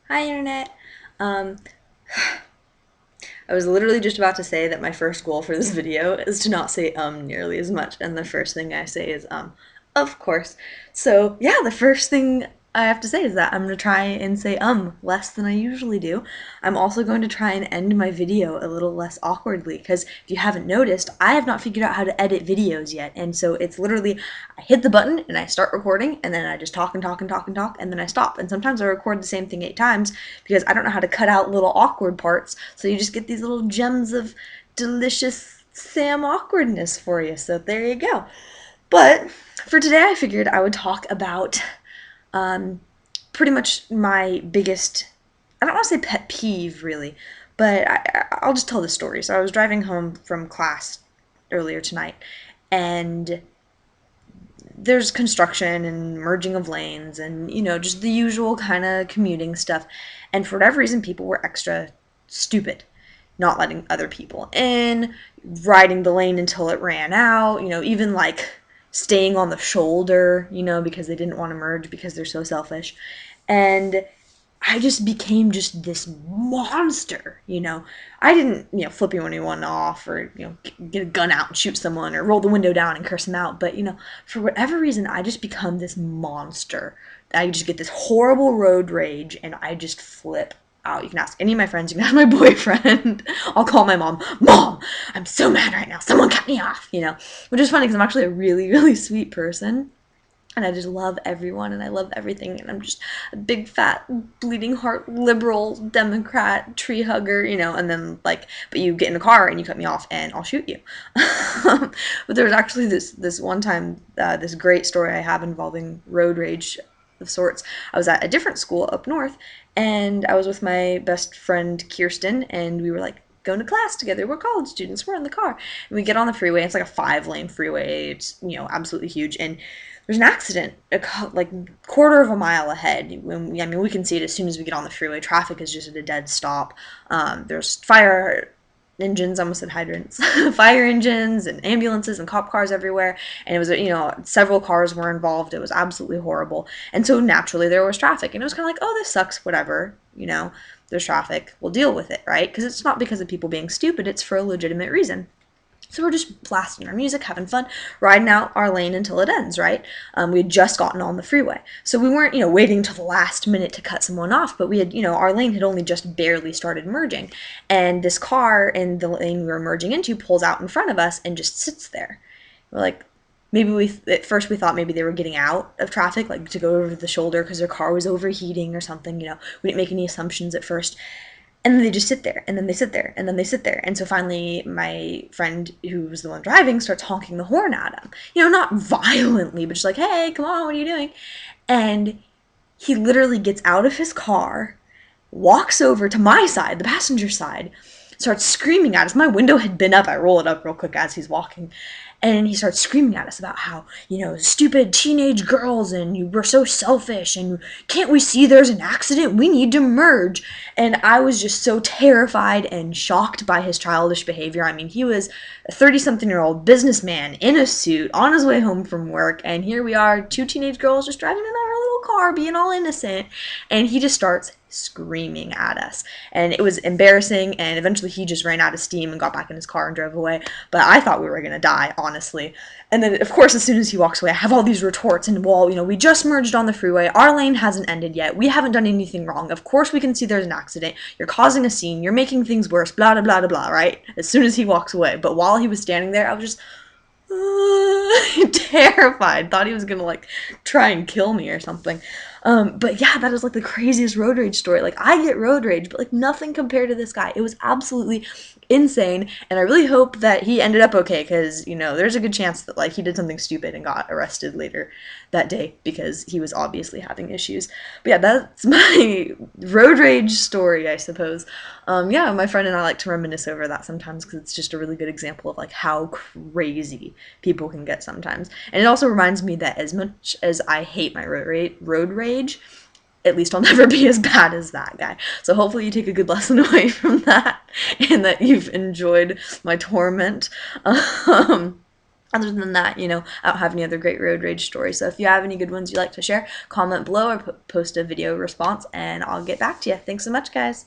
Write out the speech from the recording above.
Hi, Internet. Um, I was literally just about to say that my first goal for this video is to not say nearly as much, and the first thing I say is of course. So, yeah, the first thing I have to say is that I'm going to try and say less than I usually do. I'm also going to try and end my video a little less awkwardly because if you haven't noticed, I have not figured out how to edit videos yet. And so it's literally I hit the button and I start recording and then I just talk and talk and talk and talk and then I stop. And sometimes I record the same thing 8 times because I don't know how to cut out little awkward parts. So you just get these little gems of delicious Sam awkwardness for you. So there you go. But for today, I figured I would talk about um, pretty much my biggest, I don't want to say pet peeve really, but I'll just tell the story. So I was driving home from class earlier tonight, and there's construction and merging of lanes and, just the usual kind of commuting stuff. And for whatever reason, people were extra stupid, not letting other people in, riding the lane until it ran out, even like staying on the shoulder, because they didn't want to merge because they're so selfish. And I just became just this monster. I didn't, flip anyone off or, get a gun out and shoot someone or roll the window down and curse them out. But, for whatever reason, I just become this monster. I just get this horrible road rage and I just flip out. You can ask any of my friends, you can ask my boyfriend. I'll call my mom, Mom, I'm so mad right now. Someone cut me off. Which is funny because I'm actually a really, really sweet person and I just love everyone and I love everything and I'm just a big fat bleeding heart liberal Democrat tree hugger, and then but you get in a car and you cut me off and I'll shoot you. But there was actually this one time, this great story I have involving road rage of sorts. I was at a different school up north and I was with my best friend Kirsten and we were like going to class together. We're college students. We're in the car. And we get on the freeway. It's like a 5-lane freeway. It's, absolutely huge. And there's an accident like quarter of a mile ahead. We can see it as soon as we get on the freeway. Traffic is just at a dead stop. There's fire engines, I almost said hydrants, fire engines and ambulances and cop cars everywhere. And it was, several cars were involved. It was absolutely horrible. And so naturally there was traffic. And it was kind of like, oh, this sucks, whatever. There's traffic. We'll deal with it, right? Because it's not because of people being stupid. It's for a legitimate reason. So we're just blasting our music, having fun, riding out our lane until it ends, right? We had just gotten on the freeway. So we weren't, waiting until the last minute to cut someone off, but we had, our lane had only just barely started merging. And this car in the lane we were merging into pulls out in front of us and just sits there. We're like, at first we thought maybe they were getting out of traffic, like to go over the shoulder because their car was overheating or something, We didn't make any assumptions at first. And then they just sit there, and then they sit there, and then they sit there. And so finally, my friend, who was the one driving, starts honking the horn at him. Not violently, but just like, hey, come on, what are you doing? And he literally gets out of his car, walks over to my side, the passenger side, starts screaming at us. My window had been up. I roll it up real quick as he's walking. And he starts screaming at us about how, stupid teenage girls and we're so selfish and can't we see there's an accident? We need to merge. And I was just so terrified and shocked by his childish behavior. I mean, he was a 30-something-year-old businessman in a suit on his way home from work. And here we are, two teenage girls just driving in our little car being all innocent. And he just starts screaming at us. And it was embarrassing, and eventually he just ran out of steam and got back in his car and drove away. But I thought we were going to die, honestly. And then, of course, as soon as he walks away, I have all these retorts, and, well, we just merged on the freeway. Our lane hasn't ended yet. We haven't done anything wrong. Of course we can see there's an accident. You're causing a scene. You're making things worse, blah, blah, blah, blah, blah, right? As soon as he walks away. But while he was standing there, I was just terrified. Thought he was gonna try and kill me or something. But yeah, that is the craziest road rage story. I get road rage, but nothing compared to this guy. It was absolutely insane, and I really hope that he ended up okay because there's a good chance that he did something stupid and got arrested later that day because he was obviously having issues. But yeah, that's my road rage story, I suppose. Yeah, my friend and I like to reminisce over that sometimes because it's just a really good example of how crazy people can get sometimes. And it also reminds me that as much as I hate my road rage, at least I'll never be as bad as that guy. So hopefully you take a good lesson away from that and that you've enjoyed my torment. Other than that, I don't have any other great road rage stories. So if you have any good ones you'd like to share, comment below or post a video response, and I'll get back to you. Thanks so much, guys.